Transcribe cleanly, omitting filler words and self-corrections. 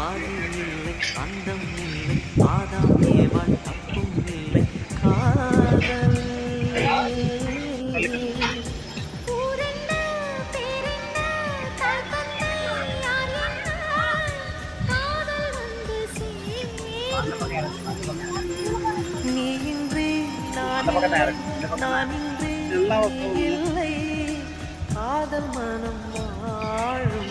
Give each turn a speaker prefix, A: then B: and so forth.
A: ஆதியும் இல்லை அந்தம் இல்லை ஆதாம் ஏவாள் தப்பும் இல்லை காதல் நீ இன்றி நான் இன்றி இல்லை காதல் மனம் வாழும்